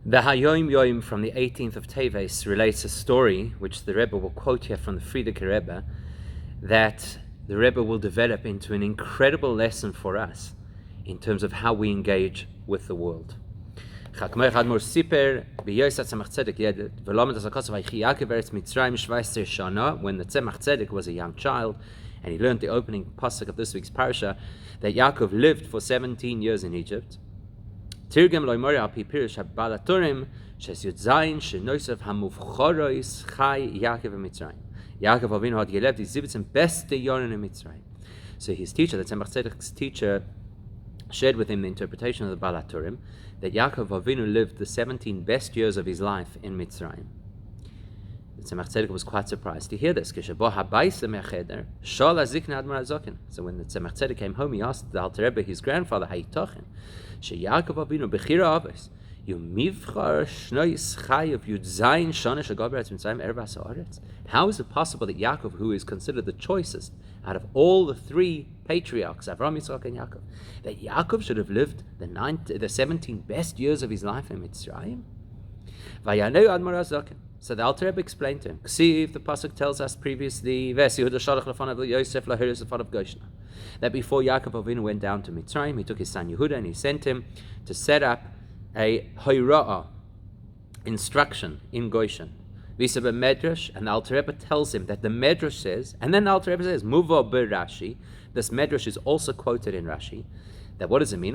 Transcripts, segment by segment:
The Hayom Yom from the 18th of Teves relates a story which the Rebbe will quote here from the Frierdiker Rebbe, that the Rebbe will develop into an incredible lesson for us in terms of how we engage with the world. When the Tzemach Tzedek was a young child, and he learned the opening pasuk of this week's parasha, that Yaakov lived for 17 years in Egypt. Tirgem loymori al pi pirish habalaturim shes yudzayin shenoisav hamuvchorois chai Yaakov Mitzrayim. Yaakov Avinu had gelebt die 17 beste Jahren in Mitzrayim. So his teacher, the Tzemach Tzedek's teacher, shared with him the interpretation of the Balaturim that Yaakov Avinu lived the 17 best years of his life in Mitzrayim. The Tzemach Tzedek was quite surprised to hear this. So when the Tzemach Tzedek came home, he asked the Alter Rebbe, his grandfather, Hayitochen, Yaakov Avinu bechira avos, yumivchar shnois chayav yudzayin shana shagaberetz mitzrayim erbas haaretz. How is it possible that Yaakov, who is considered the choicest out of all the three patriarchs, Avraham, Yitzchak, and Yaakov, that Yaakov should have lived the 17 best years of his life in Mitzrayim? Vayaneu admar azaken. So the Alter Rebbe explained to him. Ksiv, the pasuk tells us previously, that before Yaakov Avinu went down to Mitzrayim, he took his son Yehuda and he sent him to set up a hoyra'ah, instruction in Goshen. Visa medrash, and the Alter Rebbe tells him that the medrash says, and then the Alter Rebbe says, Muva Rashi. This medrash is also quoted in Rashi. That what does it mean?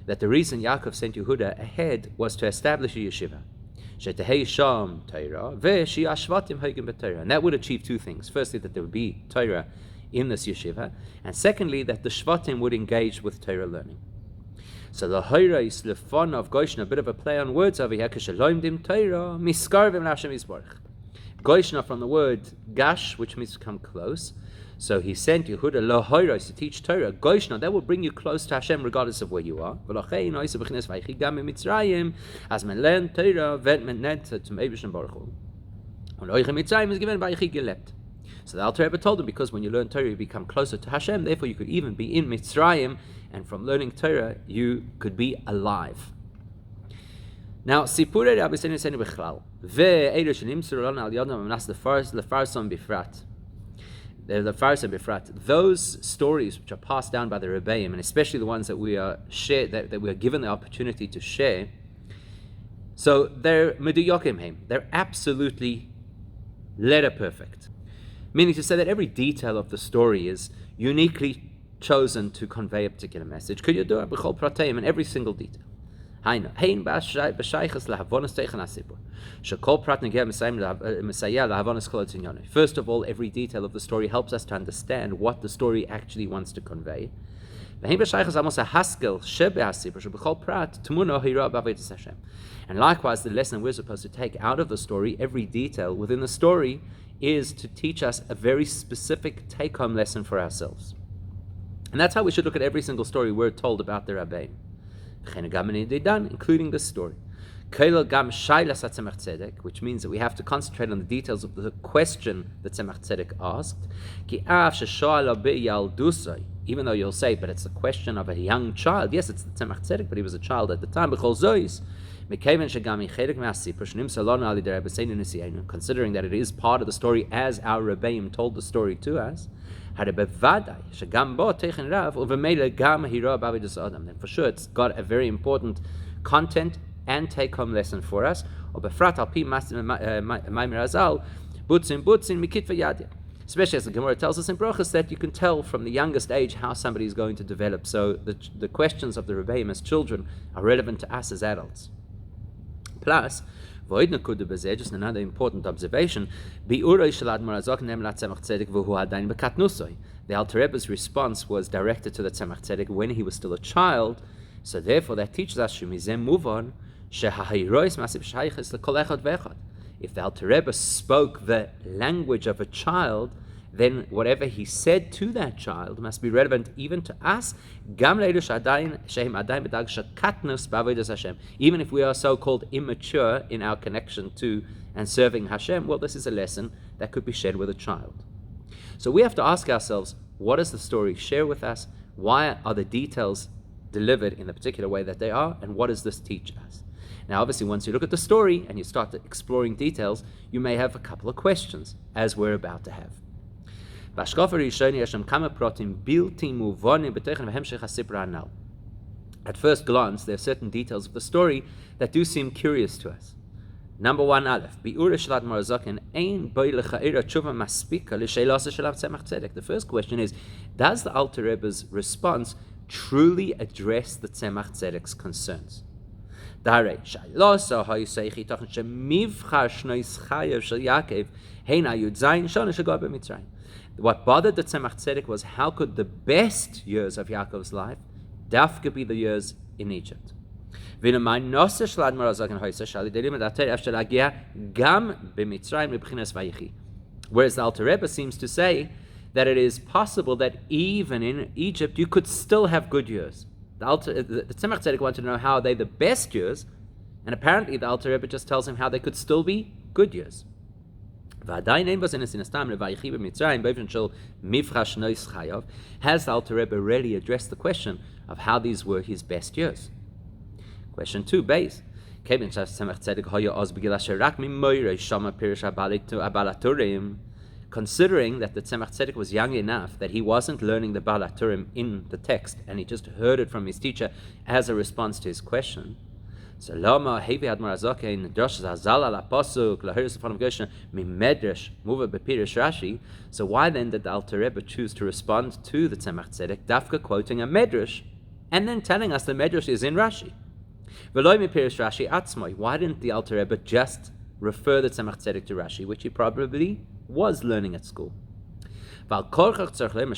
That the reason Yaakov sent Yehuda ahead was to establish a yeshiva. And that would achieve two things. Firstly, that there would be Torah in this yeshiva, and secondly, that the Shvatim would engage with Torah learning. So the Hoira is lefon of Goshen, a bit of a play on words over here. Goshen from the word gash, which means to come close. So he sent Yehuda lohoiros to teach Torah. Goshen, that will bring you close to Hashem regardless of where you are. As men learn Torah, wird men net zum Eibischen Baruch Hu. Und euch in Mitzrayim is given Vayechi gelebt. So the Alter Rebbe told him, because when you learn Torah, you become closer to Hashem. Therefore, you could even be in Mitzrayim, and from learning Torah, you could be alive. Now, Sipurei Rabbi Senu Bechlal, ve'elu shenimtzu lana al yadam amnas lefarson bifrat. Those stories which are passed down by the Rabbeim, and especially the ones that we are that we are given the opportunity to share, so they're meduyokim heim. They're absolutely letter perfect. Meaning to say that every detail of the story is uniquely chosen to convey a particular message. Could you do it b'chol prateim in every single detail? First of all, every detail of the story helps us to understand what the story actually wants to convey. And likewise, the lesson we're supposed to take out of the story, every detail within the story, is to teach us a very specific take-home lesson for ourselves. And that's how we should look at every single story we're told about the Rabbi, including this story. Which means that we have to concentrate on the details of the question that Tzemach Tzedek asked. Even though you'll say, but it's the question of a young child. Yes, it's the Tzemach Tzedek, but he was a child at the time. Considering that it is part of the story as our Rebbeim told the story to us, then for sure it's got a very important content and take-home lesson for us. Especially as the Gemara tells us in Brachos that you can tell from the youngest age how somebody is going to develop. So the questions of the Rebbeim as children are relevant to us as adults. Plus, just another important observation, the Alter Rebbe's response was directed to the Tzemach Tzedek when he was still a child. So therefore, that teaches us if the Alter Rebbe spoke the language of a child, then whatever he said to that child must be relevant even to us, even if we are so-called immature in our connection to and serving Hashem. Well, this is a lesson that could be shared with a child. So we have to ask ourselves, what does the story share with us? Why are the details delivered in the particular way that they are, and what does this teach us? Now, obviously, once you look at the story and you start exploring details, you may have a couple of questions, as we're about to have. At first glance, there are certain details of the story that do seem curious to us. Number one, Aleph. The first question is, does the Alter Rebbe's response truly address the Tzemach Tzedek's concerns? What bothered the Tzemach Tzedek was, how could the best years of Yaakov's life dafka be the years in Egypt? Whereas the Alter Rebbe seems to say that it is possible that even in Egypt you could still have good years. The Tzemach Tzedek wanted to know how are they the best years, and apparently the Alter Rebbe just tells him how they could still be good years. Has the Alter Rebbe really addressed the question of how these were his best years? Question 2, base. Considering that the Tzemach Tzedek was young enough that he wasn't learning the Balaturim in the text, and he just heard it from his teacher as a response to his question. So why then did the Alter Rebbe choose to respond to the Tzemach Tzedek, dafka quoting a medrash, and then telling us the medrash is in Rashi? Why didn't the Alter Rebbe just refer the Tzemach Tzedek to Rashi, which he probably was learning at school? So clearly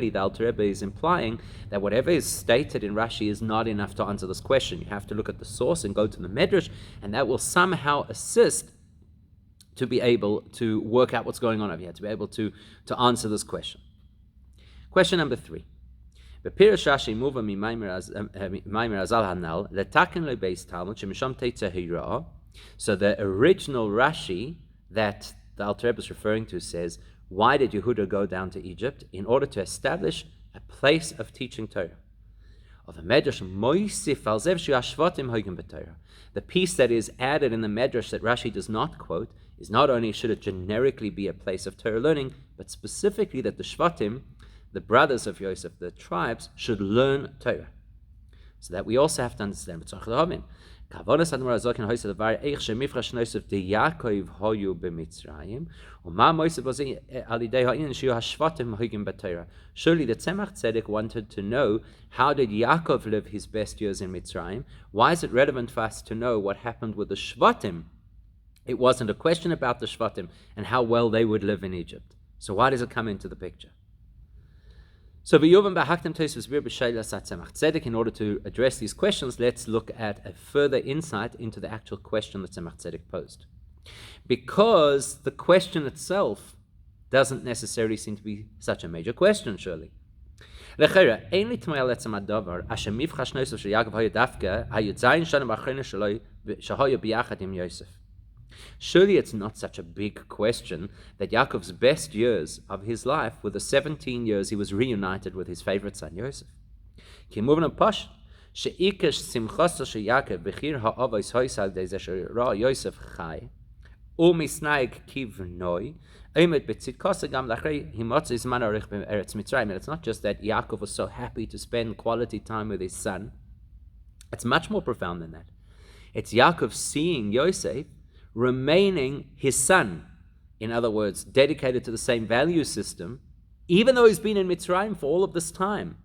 the Alter Rebbe is implying that whatever is stated in Rashi is not enough to answer this question. You have to look at the source and go to the medrash, and that will somehow assist to be able to work out what's going on over here, to be able to answer this question. Question number 3. So the original Rashi that the Alter Rebbe is referring to says, why did Yehuda go down to Egypt? In order to establish a place of teaching Torah. The piece that is added in the medrash that Rashi does not quote is not only should it generically be a place of Torah learning, but specifically that the Shvatim, the brothers of Yosef, the tribes, should learn Torah. So that we also have to understand. Surely the Tzemach Tzedek wanted to know, how did Yaakov live his best years in Mitzrayim? Why is it relevant for us to know what happened with the Shvatim? It wasn't a question about the Shvatim and how well they would live in Egypt. So why does it come into the picture? So in order to address these questions, let's look at a further insight into the actual question that Tzemach Tzedek posed. Because the question itself doesn't necessarily seem to be such a major question, surely. Surely it's not such a big question that Yaakov's best years of his life were the 17 years he was reunited with his favorite son Yosef. It's not just that Yaakov was so happy to spend quality time with his son. It's much more profound than that. It's Yaakov seeing Yosef remaining his son, in other words, dedicated to the same value system, even though he's been in Mitzrayim for all of this time.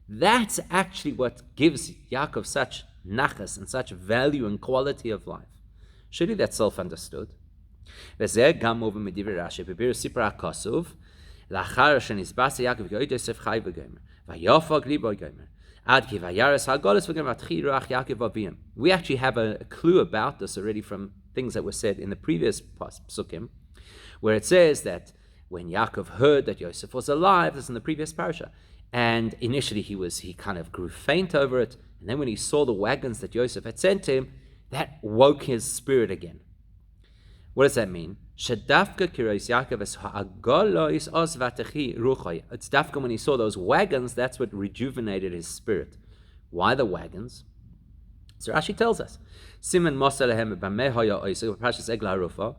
That's actually what gives Yaakov such nachas and such value and quality of life. Surely that's self-understood. We actually have a clue about this already from things that were said in the previous psukim, where it says that when Yaakov heard that Yosef was alive, this is in the previous parasha, and initially he kind of grew faint over it, and then when he saw the wagons that Yosef had sent to him, that woke his spirit again. What does that mean? Shedafka kiros Yaakov es ha'agalois os vatechi ruchai. It's dafka when he saw those wagons, that's what rejuvenated his spirit. Why the wagons? So Rashi tells us, Siman Moshe lehem b'mei haya oisei Parshas Eglah Harufa.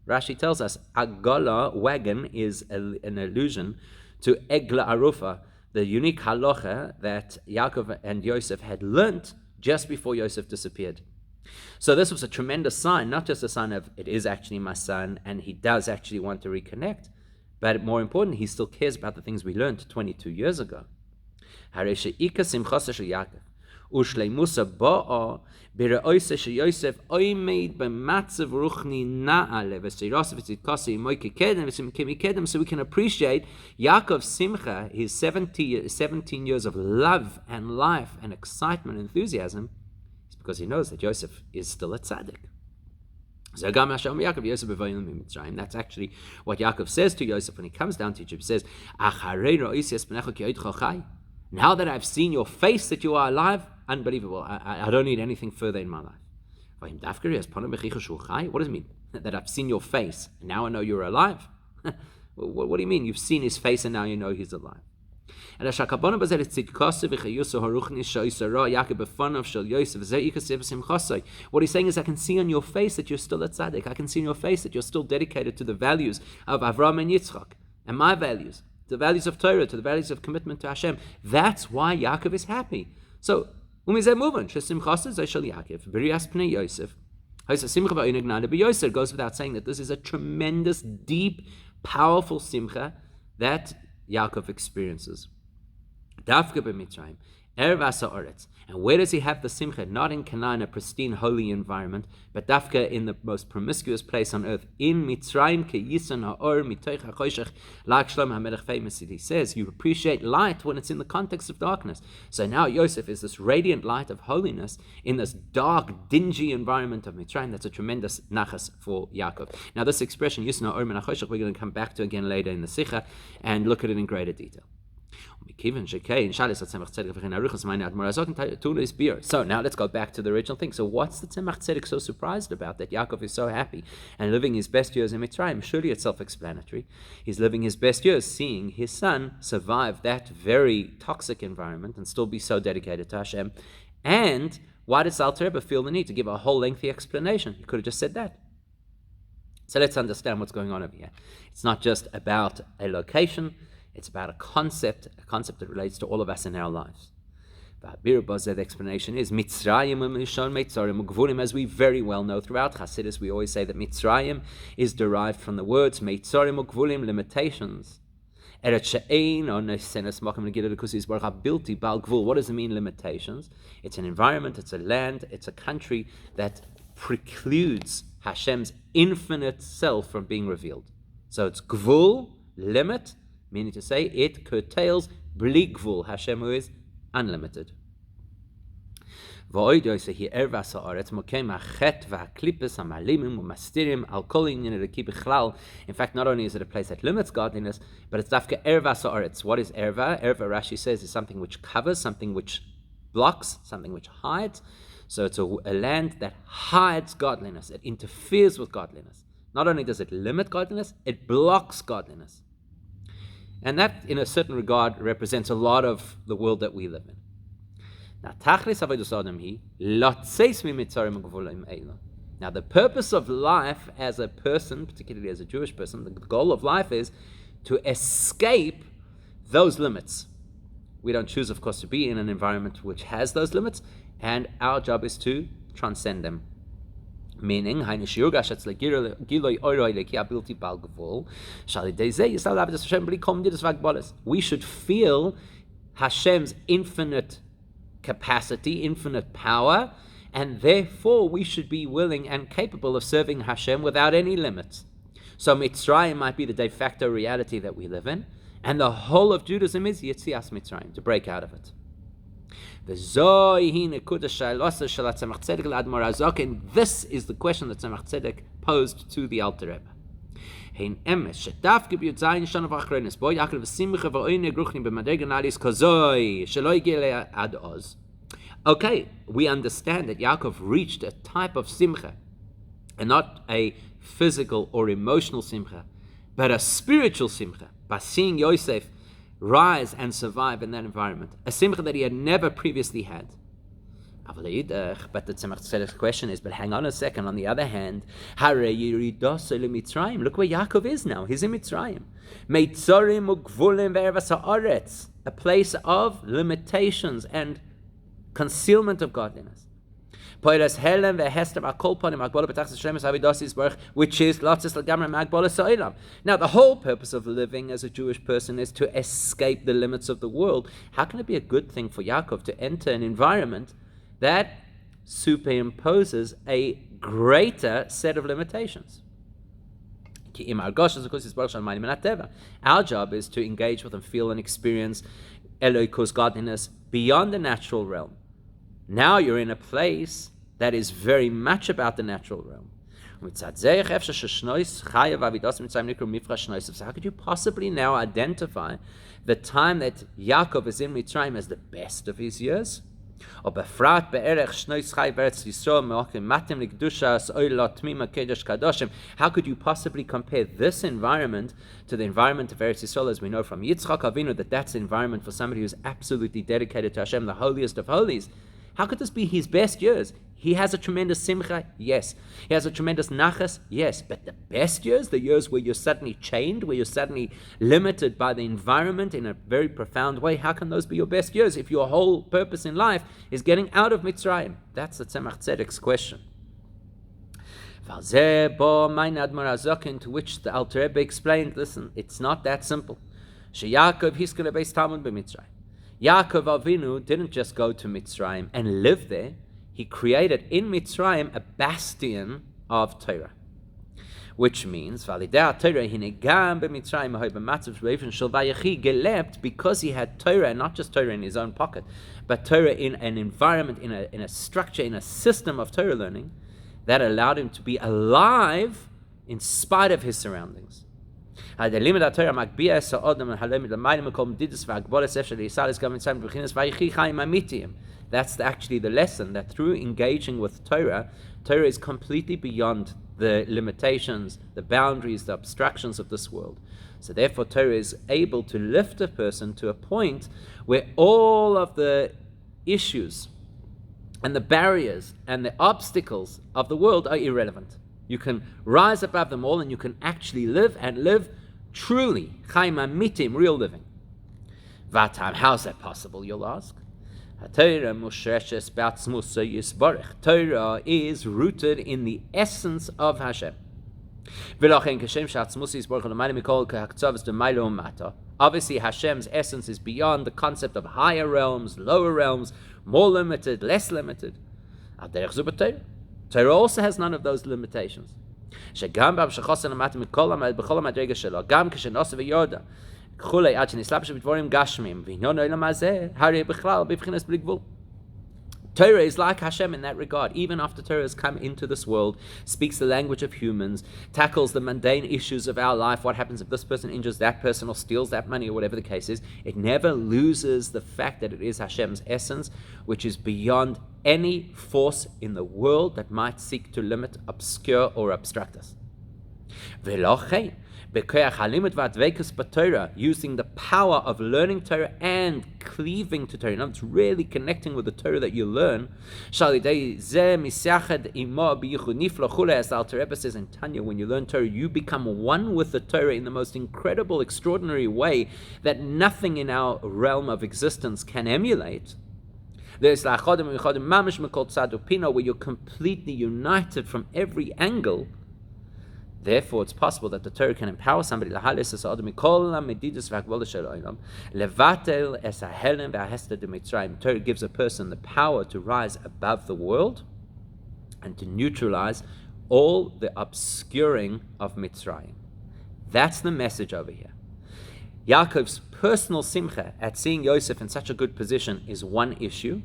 Rashi tells us Agala, wagon, is an allusion to Egla Arufa, the unique halacha that Yaakov and Yosef had learnt just before Yosef disappeared. So this was a tremendous sign, not just a sign of it is actually my son and he does actually want to reconnect, but more important, he still cares about the things we learned 22 years ago. Ushleimusa ba'a b're'oise sheYosef oimed b'matzav ruchni na'ale v'seirasa v'tzidkasi moike kedem v'simkemi kedem, so we can appreciate Yaakov's simcha, his 17 years of love and life and excitement and enthusiasm, is because he knows that Yosef is still a tzaddik. That's actually what Yaakov says to Yosef when he comes down to Egypt. He says, now that I've seen your face that you are alive, unbelievable. I don't need anything further in my life. What does it mean? That I've seen your face, and now I know you're alive? What do you mean? You've seen his face, and now you know he's alive. What he's saying is, I can see on your face that you're still a tzaddik. I can see on your face that you're still dedicated to the values of Avraham and Yitzchak, and my values, the values of Torah, to the values of commitment to Hashem. That's why Yaakov is happy. So, goes without saying that this is a tremendous, deep, powerful simcha that Yaakov experiences. And where does he have the simcha? Not in Canaan, a pristine, holy environment, but dafka in the most promiscuous place on earth. In Mitzrayim ke'yisan ha'or mitoich ha'choshech, like Shlomo HaMelech famously says, you appreciate light when it's in the context of darkness. So now Yosef is this radiant light of holiness in this dark, dingy environment of Mitzrayim. That's a tremendous nachas for Yaakov. Now this expression, yisan ha'or min ha'choshech, we're going to come back to again later in the Sikha and look at it in greater detail. So now let's go back to the original thing. So what's the Tzemach Tzedek so surprised about that Yaakov is so happy and living his best years in Mitzrayim? Surely it's self-explanatory. He's living his best years seeing his son survive that very toxic environment and still be so dedicated to Hashem. And why does Alter Rebbe feel the need to give a whole lengthy explanation? He could have just said that. So let's understand what's going on over here. It's not just about a location. It's about a concept that relates to all of us in our lives. The explanation is Mitzrayim, as we very well know throughout Chassidus, we always say that Mitzrayim is derived from the words Mitzrayim ugvulim, limitations. What does it mean, limitations? It's an environment, it's a land, it's a country that precludes Hashem's infinite self from being revealed. So it's gvul, limit, meaning to say it curtails bli gvul, Hashem who is unlimited. In fact, not only is it a place that limits godliness, but it's dafka erva sa'aretz. What is erva? Erva, Rashi says, is something which covers, something which blocks, something which hides. So it's a land that hides godliness. It interferes with godliness. Not only does it limit godliness, it blocks godliness. And that, in a certain regard, represents a lot of the world that we live in. Now, the purpose of life as a person, particularly as a Jewish person, the goal of life is to escape those limits. We don't choose, of course, to be in an environment which has those limits, and our job is to transcend them. Meaning, we should feel Hashem's infinite capacity, infinite power, and therefore we should be willing and capable of serving Hashem without any limits. So Mitzrayim might be the de facto reality that we live in, and the whole of Judaism is Yetzias Mitzrayim, to break out of it. And this is the question that Tzemach Tzedek posed to the Alter Rebbe. Okay, we understand that Yaakov reached a type of simcha, and not a physical or emotional simcha, but a spiritual simcha, by seeing Yosef rise and survive in that environment. A simcha that he had never previously had. But the Tzemach Tzedek's question is, but hang on a second, on the other hand, look where Yaakov is now. He's in Mitzrayim. A place of limitations and concealment of godliness. Which is Now, the whole purpose of living as a Jewish person is to escape the limits of the world. How can it be a good thing for Yaakov to enter an environment that superimposes a greater set of limitations? Our job is to engage with and feel and experience Elohim's godliness beyond the natural realm. Now you're in a place that is very much about the natural realm. So how could you possibly now identify the time that Yaakov is in Mitzrayim as the best of his years? How could you possibly compare this environment to the environment of Eretz Yisrael, as we know from Yitzchak Avinu, that's the environment for somebody who's absolutely dedicated to Hashem, the holiest of holies? How could this be his best years? He has a tremendous simcha, yes. He has a tremendous nachas, yes. But the best years, the years where you're suddenly chained, where you're suddenly limited by the environment in a very profound way, how can those be your best years if your whole purpose in life is getting out of Mitzrayim? That's the Tzemach Tzedek's question. To which the Alter Rebbe explained, listen, it's not that simple. Yaakov Avinu didn't just go to Mitzrayim and live there. He created in Mitzrayim a bastion of Torah, which means because he had Torah, and not just Torah in his own pocket, but Torah in an environment, in a structure, in a system of Torah learning that allowed him to be alive in spite of his surroundings. That's actually the lesson, that through engaging with Torah, Torah is completely beyond the limitations, the boundaries, the obstructions of this world. So therefore Torah is able to lift a person to a point where all of the issues and the barriers and the obstacles of the world are irrelevant. You can rise above them all and you can actually live, and live truly, chaim amitim, real living. Vatam, how's that possible, you'll ask? Torah is rooted in the essence of Hashem. Obviously, Hashem's essence is beyond the concept of higher realms, lower realms, more limited, less limited. Torah also has none of those limitations. Torah is like Hashem in that regard. Even after Torah has come into this world, speaks the language of humans, tackles the mundane issues of our life, what happens if this person injures that person or steals that money or whatever the case is, it never loses the fact that it is Hashem's essence, which is beyond any force in the world that might seek to limit, obscure, or obstruct us. Using the power of learning Torah and cleaving to Torah, it's really connecting with the Torah that you learn. As the Alter Rebbe says in Tanya, when you learn Torah, you become one with the Torah in the most incredible, extraordinary way that nothing in our realm of existence can emulate. There's where you're completely united from every angle. Therefore, it's possible that the Torah can empower somebody. Torah gives a person the power to rise above the world and to neutralize all the obscuring of Mitzrayim. That's the message over here. Yaakov's personal simcha at seeing Yosef in such a good position is one issue.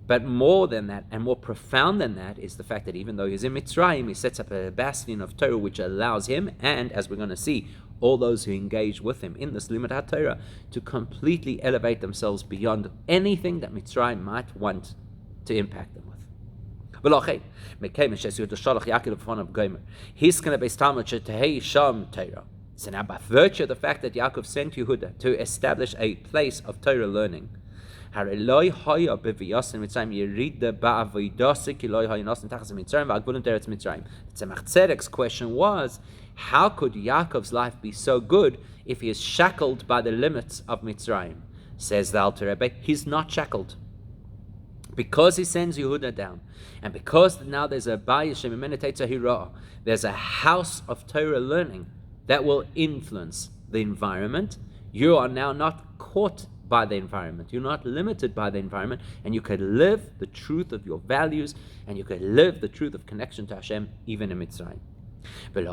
But more than that, and more profound than that, is the fact that even though he's in Mitzrayim, he sets up a bastion of Torah which allows him, and as we're going to see, all those who engage with him in this Limud HaTorah, to completely elevate themselves beyond anything that Mitzrayim might want to impact them with. So now, by virtue of the fact that Yaakov sent Yehuda to establish a place of Torah learning, the Tzemach Tzedek's question was, how could Yaakov's life be so good if he is shackled by the limits of Mitzrayim? Says the Alter Rebbe, he's not shackled. Because he sends Yehuda down, and because now there's a there's a house of Torah learning that will influence the environment, you are now not caught by the environment. You're not limited by the environment, and you can live the truth of your values, and you can live the truth of connection to Hashem even in Mitzrayim. And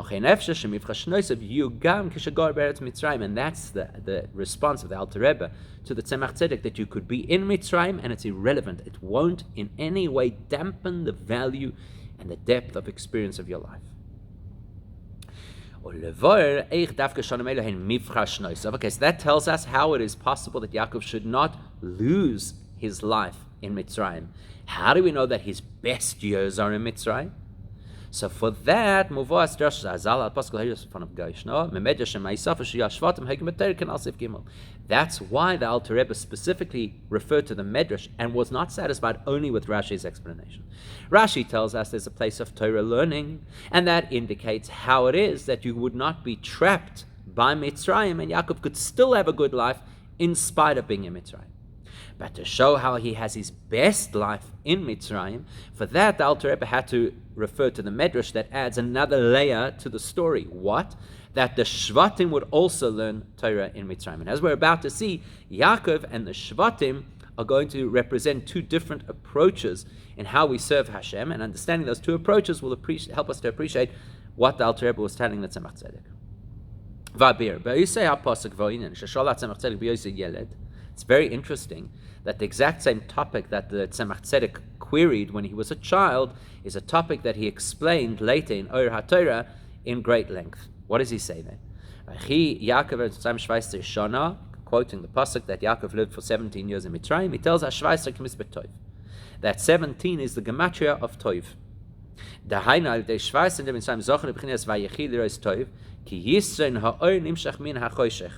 that's the response of the Alter Rebbe to the Tzemach Tzedek, that you could be in Mitzrayim and it's irrelevant. It won't in any way dampen the value and the depth of experience of your life. Okay, so that tells us how it is possible that Yaakov should not lose his life in Mitzrayim. How do we know that his best years are in Mitzrayim? So for that, that's why the Alter Rebbe specifically referred to the Medrash and was not satisfied only with Rashi's explanation. Rashi tells us there's a place of Torah learning, and that indicates how it is that you would not be trapped by Mitzrayim, and Yaakov could still have a good life in spite of being in Mitzrayim. But to show how he has his best life in Mitzrayim, for that the Alter Rebbe had to refer to the Medrash that adds another layer to the story. What? That the Shvatim would also learn Torah in Mitzrayim. And as we're about to see, Yaakov and the Shvatim are going to represent two different approaches in how we serve Hashem, and understanding those two approaches will help us to appreciate what the Alter Rebbe was telling the Tzemach Tzedek. It's very interesting that the exact same topic that the Tzemach Tzedek queried when he was a child is a topic that he explained later in Or HaTorah in great length. What does he say there? Quoting the pasuk that Yaakov lived for 17 years in Mitzrayim, he tells us that 17 is the gematria of Tov.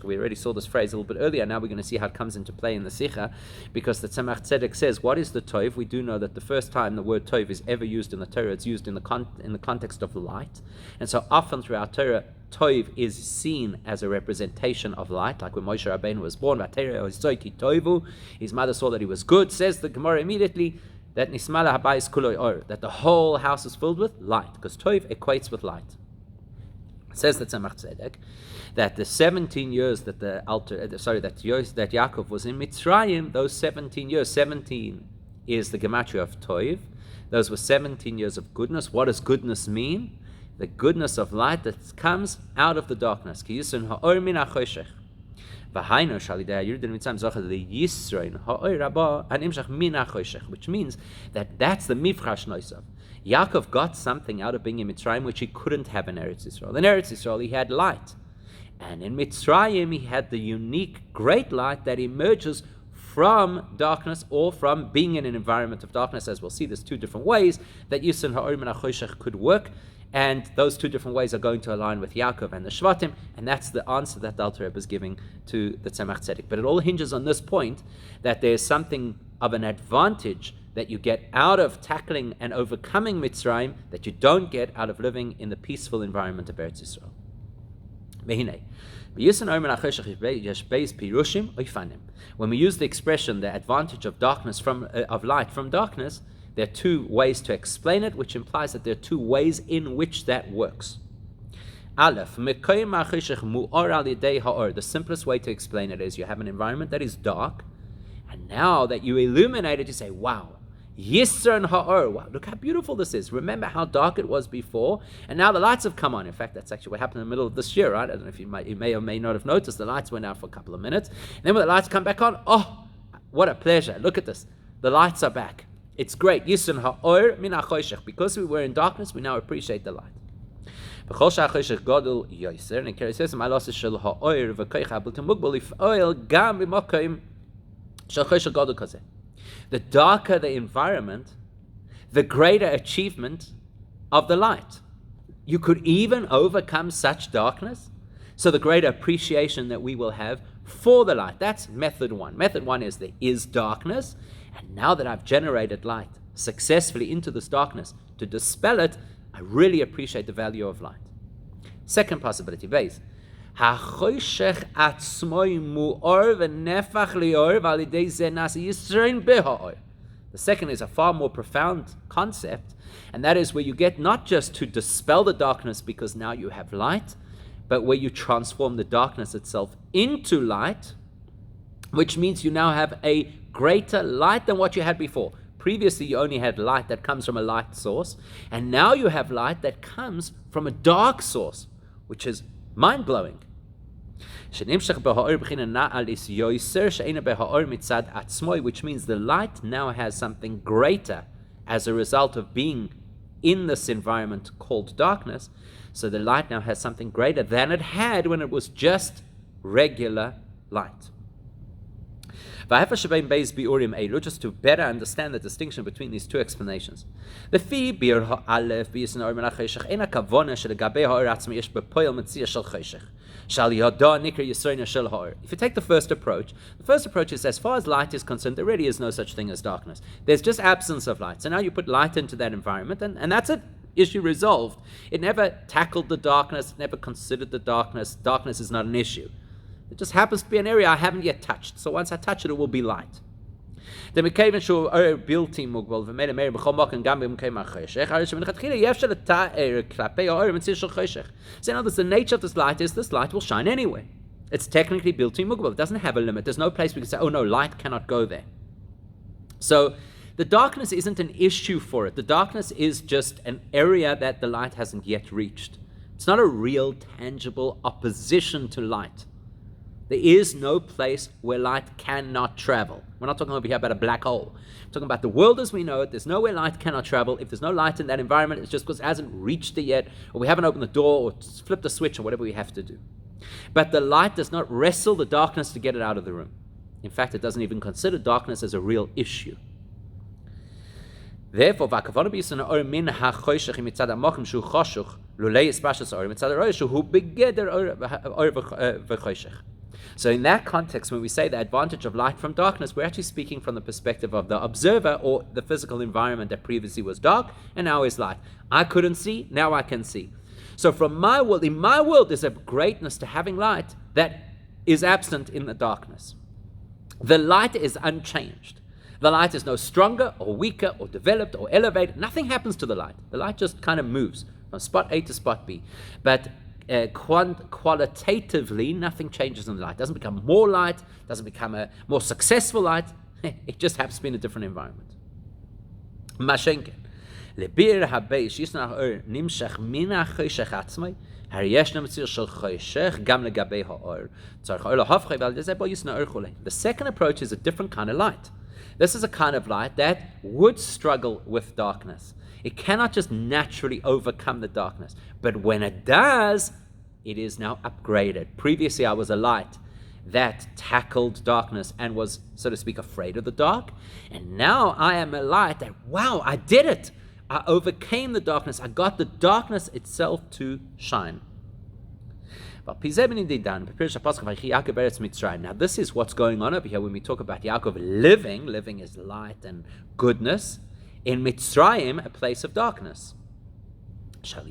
We already saw this phrase a little bit earlier. Now we're going to see how it comes into play in the Sikha, because the Tzemach Tzedek says, what is the Tov? We do know that the first time the word Tov is ever used in the Torah, it's used in the context of light. And so often throughout Torah, Tov is seen as a representation of light, like when Moshe Rabbeinu was born, his mother saw that he was good. Says the Gemara immediately that Nismala Habayis Kuloi Or, that the whole house is filled with light, because Tov equates with light. Says the Tzemach Tzedek that the 17 years that that Yaakov was in Mitzrayim, those 17 years, 17 is the gematria of Tov. Those were 17 years of goodness. What does goodness mean? The goodness of light that comes out of the darkness. Which means that that's the mifchash noisav. Yaakov got something out of being in Mitzrayim which he couldn't have in Eretz Yisrael. In Eretz Yisrael he had light, and in Mitzrayim he had the unique great light that emerges from darkness, or from being in an environment of darkness. As we'll see, there's two different ways that Yisrael Ha'or Min HaChoshech could work, and those two different ways are going to align with Yaakov and the Shvatim, and that's the answer that the Alter Rebbe is giving to the Tzemach Tzedek. But it all hinges on this point, that there's something of an advantage that you get out of tackling and overcoming Mitzrayim that you don't get out of living in the peaceful environment of Eretz Yisrael. When we use the expression, the advantage of darkness of light from darkness, there are two ways to explain it, which implies that there are two ways in which that works. The simplest way to explain it is you have an environment that is dark, and now that you illuminate it, you say, wow, Yisr and Ha'or, wow, look how beautiful this is. Remember how dark it was before, and now the lights have come on. In fact, that's actually what happened in the middle of this year, right? I don't know if you may or may not have noticed, the lights went out for a couple of minutes. And then when the lights come back on, oh, what a pleasure. Look at this. The lights are back. It's great. Yisr and Ha'or min HaChoshech. Because we were in darkness, we now appreciate the light. And it says, The darker the environment, the greater achievement of the light. You could even overcome such darkness, so the greater appreciation that we will have for the light. That's method one. Method one is there is darkness, and now that I've generated light successfully into this darkness to dispel it, I really appreciate the value of light. Second possibility, base. The second is a far more profound concept, and that is where you get not just to dispel the darkness because now you have light, but where you transform the darkness itself into light, which means you now have a greater light than what you had before. Previously, you only had light that comes from a light source, and now you have light that comes from a dark source, which is mind-blowing. Which means the light now has something greater as a result of being in this environment called darkness. So the light now has something greater than it had when it was just regular light. Just to better understand the distinction between these two explanations. If you take the first approach is, as far as light is concerned, there really is no such thing as darkness. There's just absence of light. So now you put light into that environment, and that's it. Issue resolved. It never tackled the darkness, it never considered the darkness. Darkness is not an issue. It just happens to be an area I haven't yet touched. So once I touch it, it will be light. So in that the nature of this light is this light will shine anyway. It's technically built in mugbal. It doesn't have a limit. There's no place we can say, oh no, light cannot go there. So the darkness isn't an issue for it. The darkness is just an area that the light hasn't yet reached. It's not a real, tangible opposition to light. There is no place where light cannot travel. We're not talking over here about a black hole. We're talking about the world as we know it. There's nowhere light cannot travel. If there's no light in that environment, it's just because it hasn't reached it yet, or we haven't opened the door, or flipped the switch, or whatever we have to do. But the light does not wrestle the darkness to get it out of the room. In fact, it doesn't even consider darkness as a real issue. Therefore, so in that context, when we say the advantage of light from darkness, we're actually speaking from the perspective of the observer or the physical environment that previously was dark and now is light. I couldn't see, now I can see. So from my world, in my world, there's a greatness to having light that is absent in the darkness. The light is unchanged. The light is no stronger or weaker or developed or elevated. Nothing happens to the light. The light just kind of moves from spot A to spot B. But qualitatively, nothing changes in the light. It doesn't become more light, doesn't become a more successful light. It just happens to be in a different environment. Mashenken. Lebir habeis yisnach or nimshach mina choshech atzmai. The second approach is a different kind of light. This is a kind of light that would struggle with darkness. It cannot just naturally overcome the darkness. But when it does, it is now upgraded. Previously, I was a light that tackled darkness and was, so to speak, afraid of the dark. And now I am a light that, wow, I did it. I overcame the darkness. I got the darkness itself to shine. Now, this is what's going on over here when we talk about Yaakov living is light and goodness, in Mitzrayim, a place of darkness. That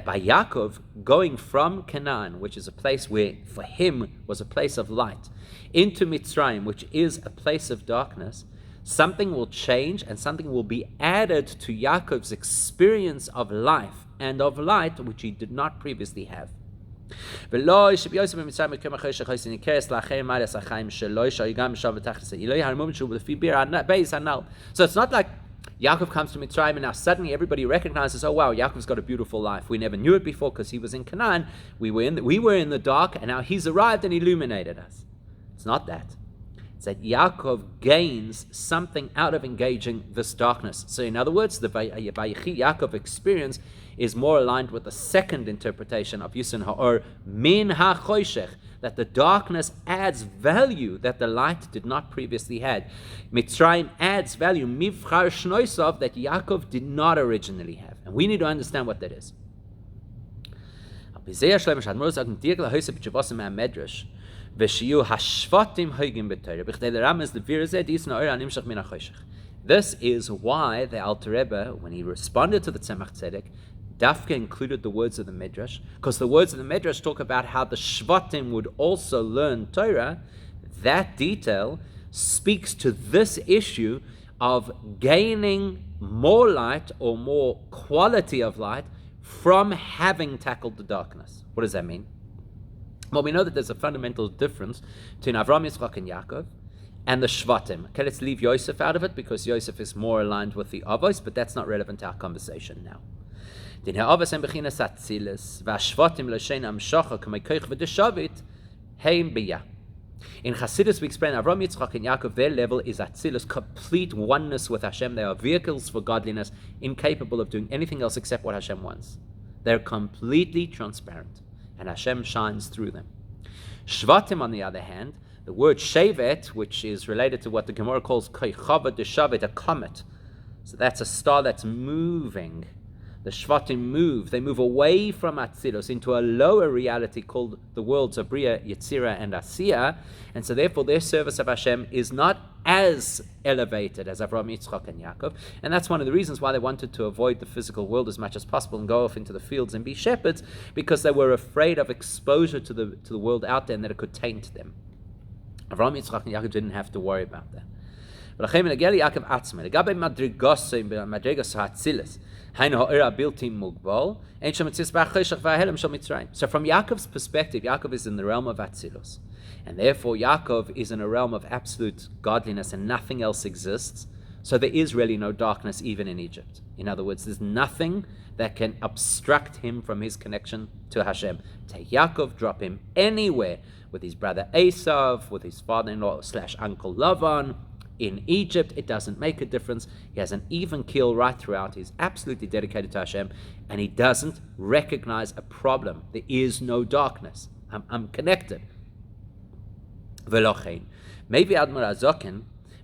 by Yaakov going from Canaan, which is a place where for him was a place of light, into Mitzrayim, which is a place of darkness, something will change and something will be added to Yaakov's experience of life and of light, which he did not previously have. So it's not like Yaakov comes to Mitzrayim and now suddenly everybody recognizes, oh wow, Yaakov's got a beautiful life. We never knew it before because he was in Canaan. We were in the dark, and now he's arrived and illuminated us. It's not that. It's that Yaakov gains something out of engaging this darkness. So in other words, the Vayechi Yaakov experience is more aligned with the second interpretation of Yusin Ha'or, min ha'choshech, that the darkness adds value that the light did not previously have. Mitzrayim adds value, mivchar shnoisav, that Yaakov did not originally have. And we need to understand what that is. This is why the Alter Rebbe, when he responded to the Tzemach Tzedek, Dafka included the words of the Midrash, because the words of the Midrash talk about how the Shvatim would also learn Torah. That detail speaks to this issue of gaining more light or more quality of light from having tackled the darkness. What does that mean? Well, we know that there's a fundamental difference between Avraham, Yitzchak, and Yaakov, and the Shvatim. Okay, let's leave Yosef out of it, because Yosef is more aligned with the Avos, but that's not relevant to our conversation now. In Chassidus, we explain Avraham, Yitzchak, and Yaakov, their level is Atzilus, complete oneness with Hashem. They are vehicles for godliness, incapable of doing anything else except what Hashem wants. They're completely transparent, and Hashem shines through them. Shvatim, on the other hand, the word shevet, which is related to what the Gemara calls koichava deshavet, a comet. So that's a star that's moving. The Shvatim move. They move away from Atzilus into a lower reality called the worlds of Bria, Yetzirah, and Asiya. And so therefore their service of Hashem is not as elevated as Avraham, Yitzchak, and Yaakov. And that's one of the reasons why they wanted to avoid the physical world as much as possible and go off into the fields and be shepherds, because they were afraid of exposure to the world out there and that it could taint them. Avraham, Yitzchak, and Yaakov didn't have to worry about that. So from Yaakov's perspective, Yaakov is in the realm of Atzilus, and therefore Yaakov is in a realm of absolute godliness and nothing else exists. So there is really no darkness even in Egypt. In other words, there's nothing that can obstruct him from his connection to Hashem. Take Yaakov, drop him anywhere, with his brother Esav, with his father-in-law / uncle Lavan. In Egypt, it doesn't make a difference. He has an even keel right throughout. He's absolutely dedicated to Hashem, and he doesn't recognize a problem. There is no darkness. I'm connected. Velochein. Maybe Admor Azokin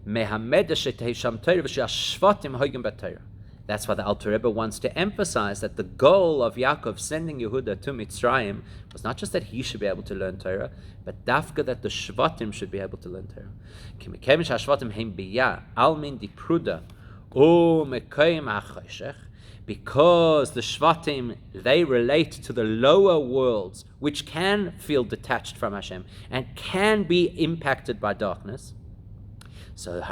mehamed shetehisham Torah v'shashvatim hoyim b'Torah. That's why the Alter Rebbe wants to emphasize that the goal of Yaakov sending Yehuda to Mitzrayim was not just that he should be able to learn Torah, but dafka that the Shvatim should be able to learn Torah. Because the Shvatim, they relate to the lower worlds, which can feel detached from Hashem and can be impacted by darkness. So the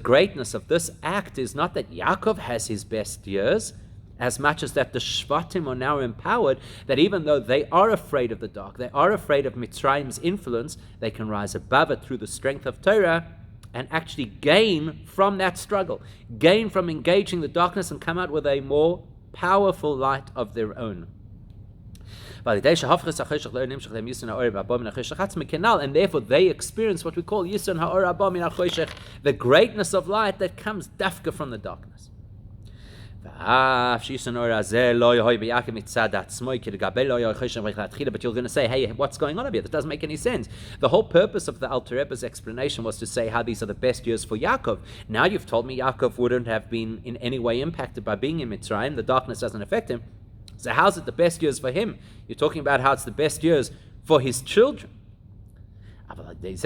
greatness of this act is not that Yaakov has his best years, as much as that the Shvatim are now empowered, that even though they are afraid of the dark, they are afraid of Mitzrayim's influence, they can rise above it through the strength of Torah and actually gain from that struggle, gain from engaging the darkness and come out with a more powerful light of their own. And therefore they experience what we call Yisun Ha'or Abba Min HaChoshech, the greatness of light that comes dafka from the darkness. But you're going to say, hey, what's going on over here? That doesn't make any sense. The whole purpose of the Alter Rebbe's explanation was to say how these are the best years for Yaakov. Now you've told me Yaakov wouldn't have been in any way impacted by being in Mitzrayim. The darkness doesn't affect him. So how's it the best years for him? You're talking about how it's the best years for his children. But the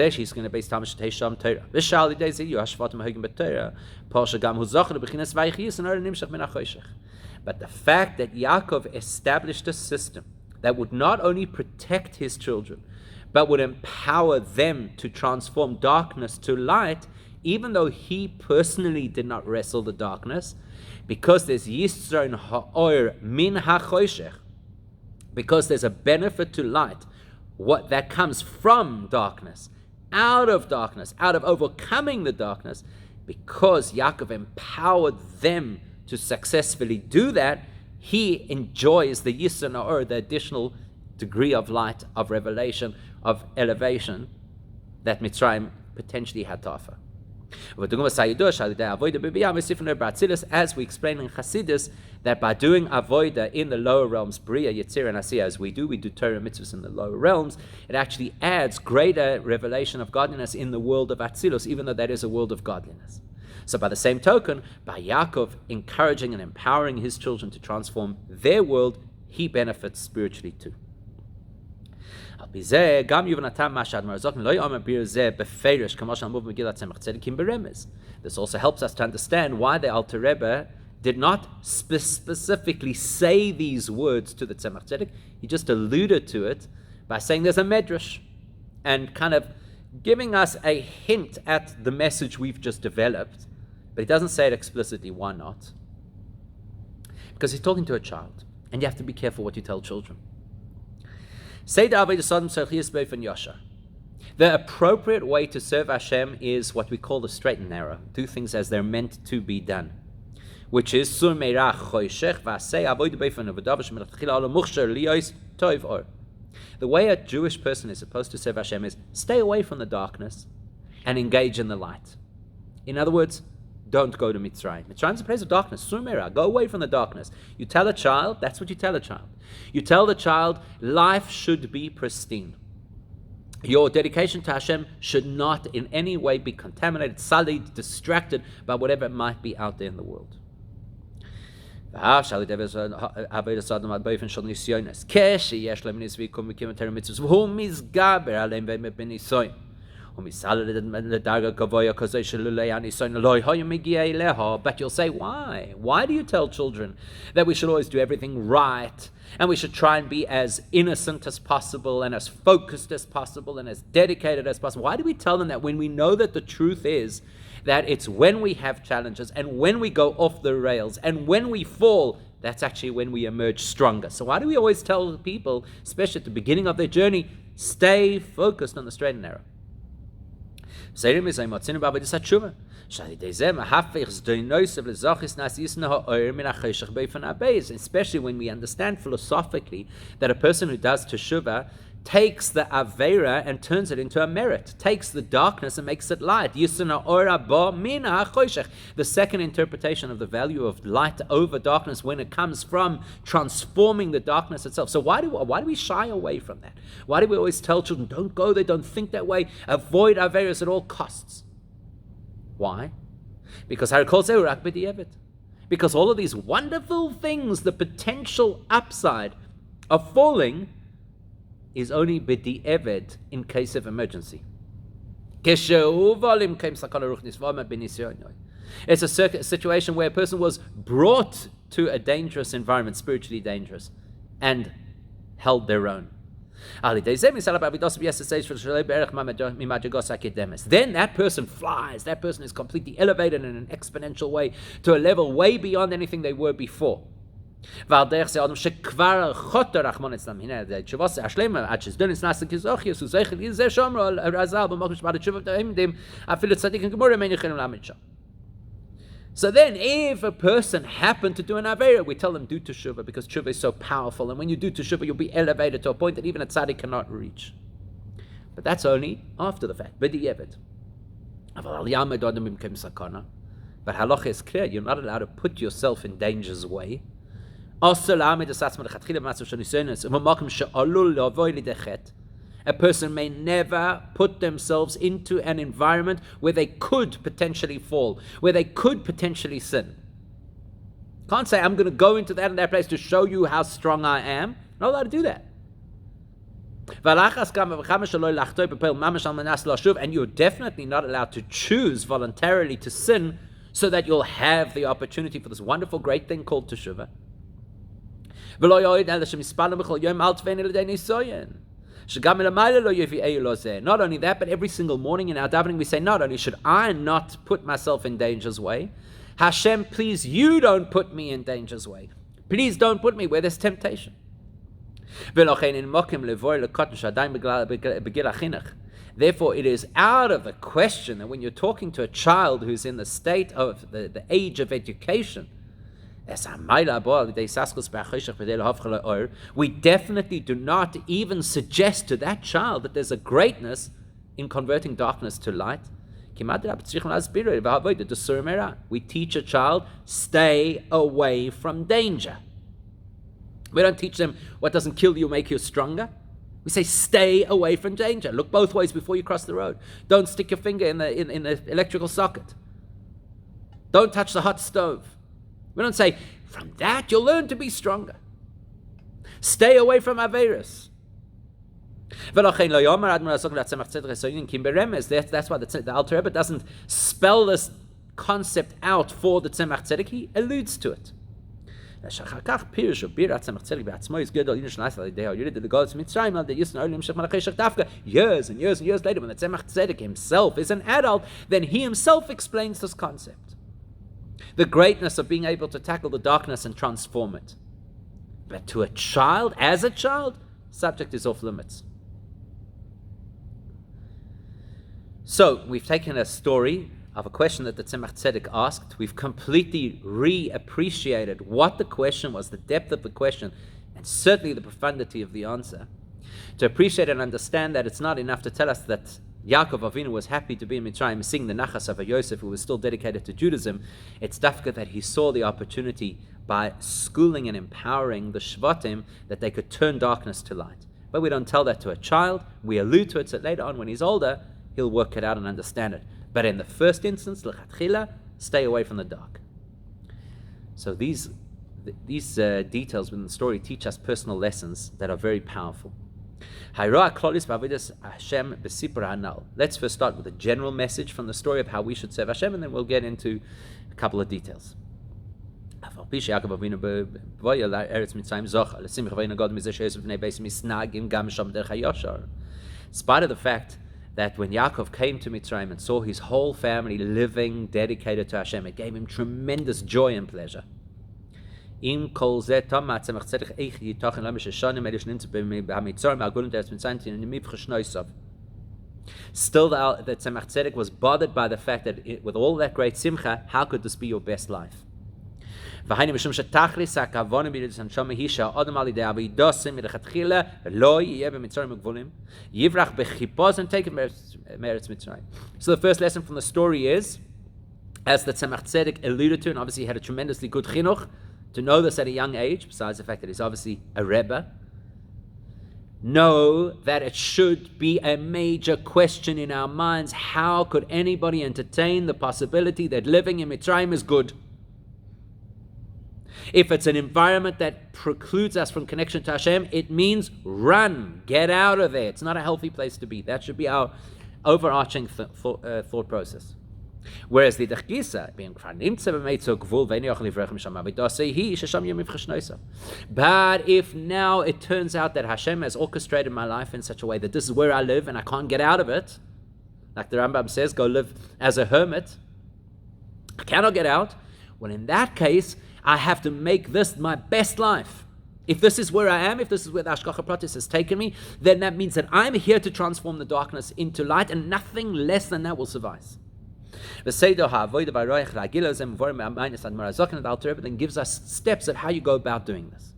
fact that Yaakov established a system that would not only protect his children, but would empower them to transform darkness to light, even though he personally did not wrestle the darkness, because there's Yisron Ha'or Min HaChoshech, because there's a benefit to light, what that comes from darkness, out of overcoming the darkness, because Yaakov empowered them to successfully do that, he enjoys the Yisron Ha'or, the additional degree of light, of revelation, of elevation that Mitzrayim potentially had to offer. As we explain in Chassidus, that by doing avodah in the lower realms, Bria, Yetzirah, and Asiyah, as we do Torah mitzvahs in the lower realms, it actually adds greater revelation of godliness in the world of Atzilus, even though that is a world of godliness. So by the same token, by Yaakov encouraging and empowering his children to transform their world, he benefits spiritually too. This also helps us to understand why the Alter Rebbe did not specifically say these words to the Tzemach Tzedek. He just alluded to it by saying there's a medrash and kind of giving us a hint at the message we've just developed, but he doesn't say it explicitly. Why not? Because he's talking to a child, and you have to be careful what you tell children. The appropriate way to serve Hashem is what we call the straight and narrow. Do things as they're meant to be done, which is the way a Jewish person is supposed to serve Hashem is stay away from the darkness and engage in the light. In other words, don't go to Mitzrayim. Mitzrayim is a place of darkness. Sumera, go away from the darkness. You tell a child, that's what you tell a child. You tell the child, life should be pristine. Your dedication to Hashem should not in any way be contaminated, sullied, distracted by whatever might be out there in the world. But you'll say, why? Why do you tell children that we should always do everything right and we should try and be as innocent as possible and as focused as possible and as dedicated as possible? Why do we tell them that when we know that the truth is that it's when we have challenges and when we go off the rails and when we fall, that's actually when we emerge stronger? So why do we always tell people, especially at the beginning of their journey, stay focused on the straight and narrow? Especially when we understand philosophically that a person who does teshuvah takes the Aveira and turns it into a merit, takes the darkness and makes it light. The second interpretation of the value of light over darkness when it comes from transforming the darkness itself. So why do we shy away from that? Why do we always tell children, don't go there, don't think that way, avoid Aveiras at all costs? Why? Because all of these wonderful things, the potential upside of falling, is only b'di'eved in case of emergency. It's a situation where a person was brought to a dangerous environment, spiritually dangerous, and held their own. Then that person flies, that person is completely elevated in an exponential way to a level way beyond anything they were before. So then, if a person happened to do an Aveira, we tell them do teshuvah, because teshuvah is so powerful, and when you do teshuvah, you'll be elevated to a point that even a tzaddik cannot reach. But that's only after the fact. But halacha is clear, you're not allowed to put yourself in danger's way. A person may never put themselves into an environment where they could potentially fall, where they could potentially sin. Can't say, I'm going to go into that and that place to show you how strong I am. Not allowed to do that. And you're definitely not allowed to choose voluntarily to sin so that you'll have the opportunity for this wonderful, great thing called teshuvah. Not only that, but every single morning in our davening we say, not only should I not put myself in danger's way, Hashem, please, you don't put me in danger's way. Please don't put me where there's temptation. Therefore, it is out of the question that when you're talking to a child who's in the state of the age of education, We definitely do not even suggest to that child that there's a greatness in converting darkness to light. We teach a child, stay away from danger. We don't teach them what doesn't kill you make you stronger. We say stay away from danger. Look both ways before you cross the road. Don't stick your finger in the electrical socket. Don't touch the hot stove. We don't say, from that you'll learn to be stronger. Stay away from Averis. That's why the Alter Rebbe doesn't spell this concept out for the Tzemach Tzedek. He alludes to it. Years and years and years later, when the Tzemach Tzedek himself is an adult, then he himself explains this concept. The greatness of being able to tackle the darkness and transform it. But to a child, as a child, subject is off limits. So, we've taken a story of a question that the Tzemach Tzedek asked. We've completely reappreciated what the question was, the depth of the question, and certainly the profundity of the answer. To appreciate and understand that it's not enough to tell us that Yaakov Avinu was happy to be in Mitzrayim sing the Nachas of Yosef, who was still dedicated to Judaism. It's dafka that he saw the opportunity by schooling and empowering the Shvatim that they could turn darkness to light. But we don't tell that to a child. We allude to it so later on when he's older, he'll work it out and understand it. But in the first instance, l'chatchila, stay away from the dark. So these details within the story teach us personal lessons that are very powerful. Let's first start with a general message from the story of how we should serve Hashem, and then we'll get into a couple of details. In spite of the fact that when Yaakov came to Mitzrayim and saw his whole family living dedicated to Hashem, it gave him tremendous joy and pleasure. Still, the Tzemach Tzedek was bothered by the fact that with all that great simcha, how could this be your best life? And then the first lesson from the story is, as the Tzemach Tzedek alluded to, and obviously he had a tremendously good chinuch, to know this at a young age, besides the fact that he's obviously a Rebbe, know that it should be a major question in our minds. How could anybody entertain the possibility that living in Mitzrayim is good? If it's an environment that precludes us from connection to Hashem, it means run, get out of there. It's not a healthy place to be. That should be our overarching thought process. Whereas the Dechgisa, but if now it turns out that Hashem has orchestrated my life in such a way that this is where I live and I can't get out of it, like the Rambam says, go live as a hermit, I cannot get out, well, in that case, I have to make this my best life. If this is where I am, if this is where the Hashgacha Pratis has taken me, then that means that I'm here to transform the darkness into light, and nothing less than that will suffice. The Alter Rebbe then gives us steps of how you go about doing this.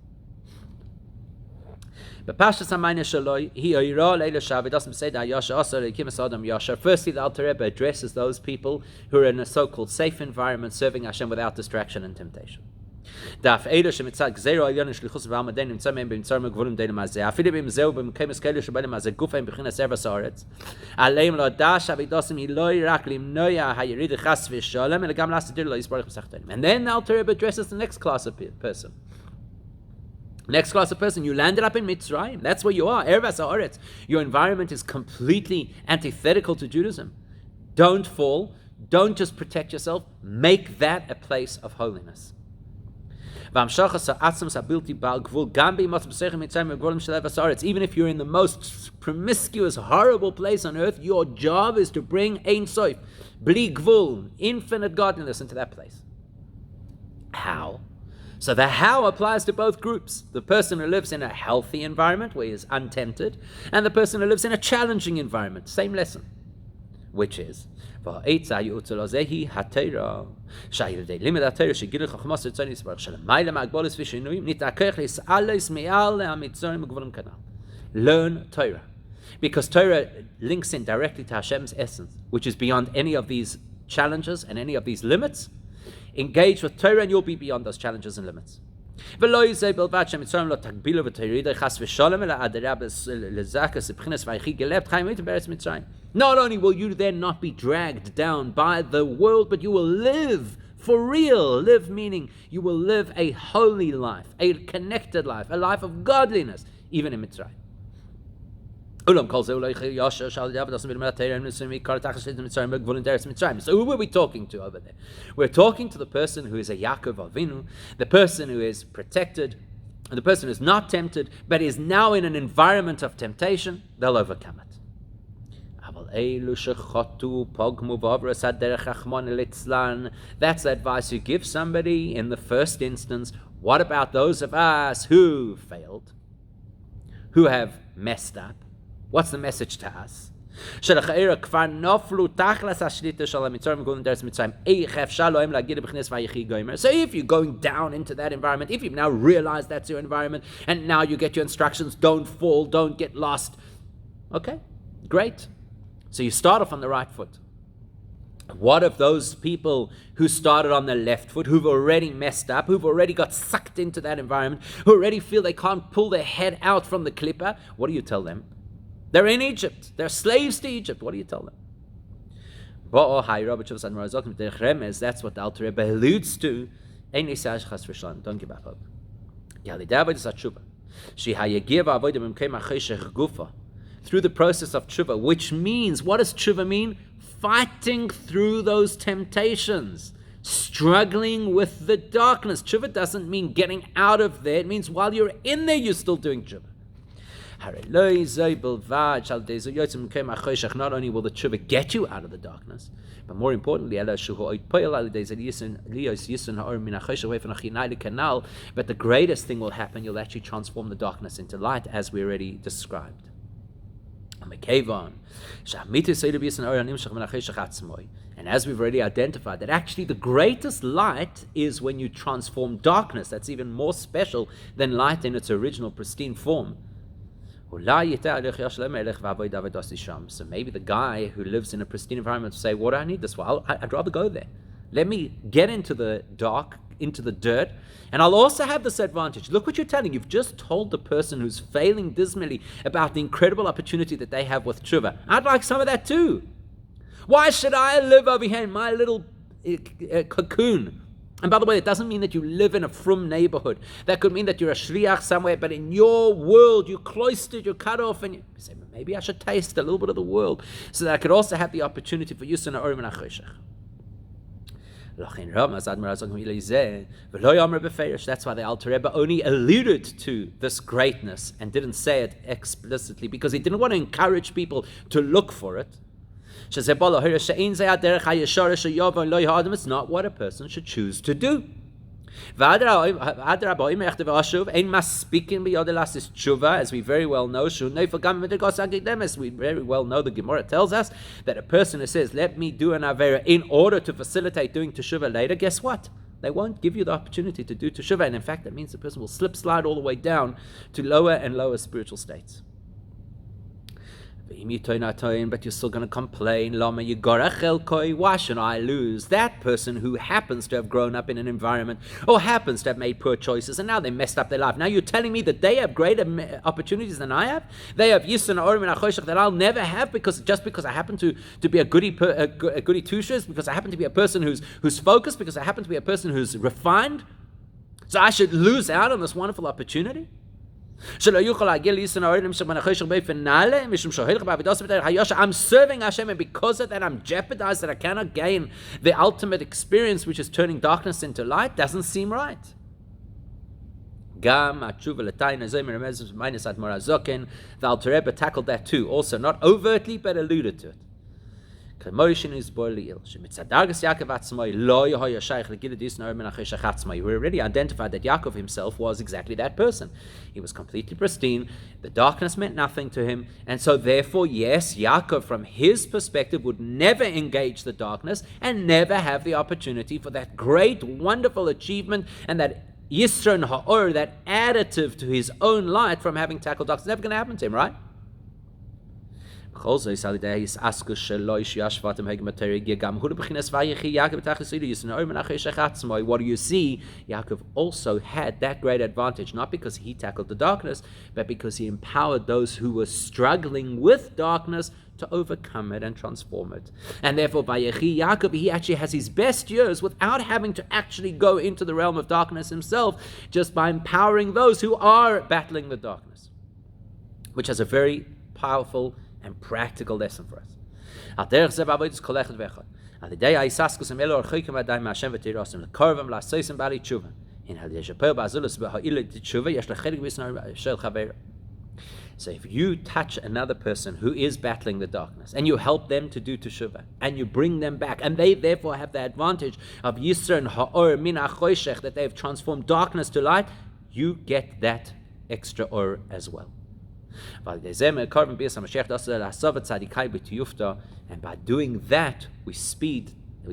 Firstly, the Alter Rebbe addresses those people who are in a so-called safe environment, serving Hashem without distraction and temptation. And then the Alter Rebbe addresses the next class of person. Next class of person, you landed up in Mitzrayim. That's where you are. Erev HaSa'aretz. Your environment is completely antithetical to Judaism. Don't fall. Don't just protect yourself. Make that a place of holiness. Even if you're in the most promiscuous, horrible place on earth, your job is to bring Ein Sof, Bli Gvul, infinite godliness into that place. How? So the how applies to both groups. The person who lives in a healthy environment where he is untempted, and the person who lives in a challenging environment. Same lesson. Which is, והעצה הייעוצה לזה היא התורה. שהילדי לימד התורה שגיל חכמוס רצון יסברך שלמעלה מהגבולת ושינויים נתעכך להסעלס מעל המצרים וגבולים כנ"ל. Learn Torah. Because Torah links in directly to Hashem's essence, which is beyond any of these challenges and any of these limits. Engage with Torah and you'll be beyond those challenges and limits. Not only will you then not be dragged down by the world, but you will live for real. Live meaning you will live a holy life, a connected life, a life of godliness, even in Mitzrayim. So who are we talking to over there? We're talking to the person who is a Yaakov Avinu, the person who is protected, and the person who is not tempted, but is now in an environment of temptation. They'll overcome it. That's the advice you give somebody in the first instance. What about those of us who failed, who have messed up? What's the message to us? So if you're going down into that environment, if you've now realized that's your environment, and now you get your instructions, don't fall, don't get lost. Okay, great. So you start off on the right foot. What of those people who started on the left foot, who've already messed up, who've already got sucked into that environment, who already feel they can't pull their head out from the clipper? What do you tell them? They're in Egypt. They're slaves to Egypt. What do you tell them? That's what the Alter Rebbe alludes to. Don't give up hope. Through the process of tshuva, which means, what does tshuva mean? Fighting through those temptations, struggling with the darkness. Tshuva doesn't mean getting out of there. It means while you're in there, you're still doing tshuva. Not only will the tshuva get you out of the darkness, but more importantly, but the greatest thing will happen, you'll actually transform the darkness into light, as we already described. And as we've already identified, that actually the greatest light is when you transform darkness. That's even more special than light in its original pristine form. So maybe the guy who lives in a pristine environment will say, what do I need this for? I'd rather go there. Let me get into the dark, into the dirt, and I'll also have this advantage. Look what you're telling. You've just told the person who's failing dismally about the incredible opportunity that they have with tshuva. I'd like some of that too. Why should I live over here in my little cocoon? And by the way, it doesn't mean that you live in a frum neighborhood. That could mean that you're a shliach somewhere, but in your world, you're cloistered, you're cut off, and you say, maybe I should taste a little bit of the world, so that I could also have the opportunity for Yusuf and Orim and Achoshech. That's why the Alter Rebbe only alluded to this greatness and didn't say it explicitly, because he didn't want to encourage people to look for it. It's not what a person should choose to do. As we very well know, the Gemara tells us that a person who says, let me do an Avera in order to facilitate doing Teshuvah later, guess what? They won't give you the opportunity to do Teshuvah, and in fact that means the person will slide all the way down to lower and lower spiritual states. But you're still going to complain. Why should I lose? That person who happens to have grown up in an environment or happens to have made poor choices and now they messed up their life. Now you're telling me that they have greater opportunities than I have? They have Yisra, Orim, and Achoshech that I'll never have because I happen to be a goody two-shoes, because I happen to be a person who's focused, because I happen to be a person who's refined? So I should lose out on this wonderful opportunity? I'm serving Hashem, and because of that I'm jeopardized that I cannot gain the ultimate experience, which is turning darkness into light. Doesn't seem right. The Alter Rebbe tackled that too, also not overtly but alluded to it. We're already identified that Yaakov himself was exactly that person. He was completely pristine. The darkness meant nothing to him. And so therefore, yes, Yaakov, from his perspective, would never engage the darkness and never have the opportunity for that great, wonderful achievement and that Yisron Ha'or, that additive to his own light from having tackled darkness. It's never going to happen to him, right? What do you see? Yaakov also had that great advantage, not because he tackled the darkness, but because he empowered those who were struggling with darkness to overcome it and transform it. And therefore, Vayechi, Yaakov, he actually has his best years without having to actually go into the realm of darkness himself, just by empowering those who are battling the darkness, which has a very powerful and practical lesson for us. So if you touch another person who is battling the darkness and you help them to do teshuvah and you bring them back, and they therefore have the advantage of Yisron Ha'or Min HaChoshech, that they have transformed darkness to light, you get that extra or as well. And by doing that, we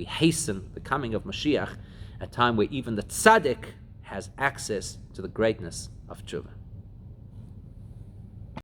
hasten the coming of Mashiach, a time where even the tzaddik has access to the greatness of teshuvah.